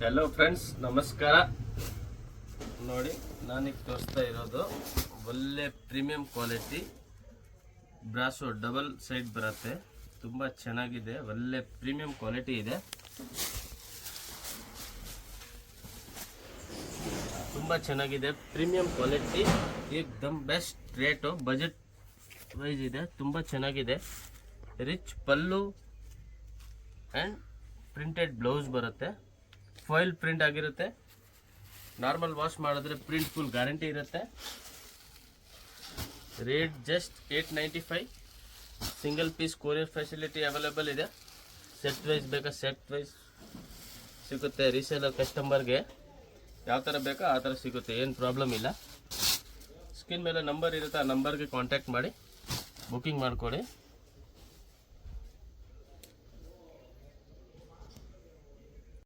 Hello friends, ನಮಸ್ಕಾರ. ನೋಡಿ, ನಾನೀಗ ತೋರಿಸ್ತಾ ಇರೋದು ಒಳ್ಳೆ premium quality brasso double side ಬರುತ್ತೆ. ತುಂಬ ಚೆನ್ನಾಗಿದೆ, ಒಳ್ಳೆ ಪ್ರೀಮಿಯಂ ಕ್ವಾಲಿಟಿ ಇದೆ. ತುಂಬ ಚೆನ್ನಾಗಿದೆ, ಪ್ರೀಮಿಯಂ ಕ್ವಾಲಿಟಿ, ಏಕ್ದಮ್ ಬೆಸ್ಟ್ ರೇಟು, ಬಜೆಟ್ ವೈಸ್ ಇದೆ. ತುಂಬ ಚೆನ್ನಾಗಿದೆ. Rich pallu and printed blouse ಬರುತ್ತೆ. ಫಾಯಿಲ್ ಪ್ರಿಂಟ್ ಆಗಿರುತ್ತೆ. ನಾರ್ಮಲ್ ವಾಶ್ ಮಾಡಿದ್ರೆ ಪ್ರಿಂಟ್ ಫುಲ್ ಗ್ಯಾರಂಟಿ ಇರುತ್ತೆ. Rate just 895. Single piece courier facility available ಇದೆ. ಸೆಟ್ ವೈಸ್ ಬೇಕಾ ಸೆಟ್ ವೈಸ್ ಸಿಗುತ್ತೆ. ರೀಸೇಲರ್ ಕಸ್ಟಮರ್ಗೆ ಯಾವ ಥರ ಬೇಕಾ ಆ ಥರ ಸಿಗುತ್ತೆ, ಏನು ಪ್ರಾಬ್ಲಮ್ ಇಲ್ಲ. ಸ್ಕ್ರೀನ್ ಮೇಲೆ ನಂಬರ್ ಇರುತ್ತೆ, ಆ ನಂಬರ್ಗೆ ಕಾಂಟ್ಯಾಕ್ಟ್ ಮಾಡಿ ಬುಕ್ಕಿಂಗ್ ಮಾಡ್ಕೊಳ್ಳಿ.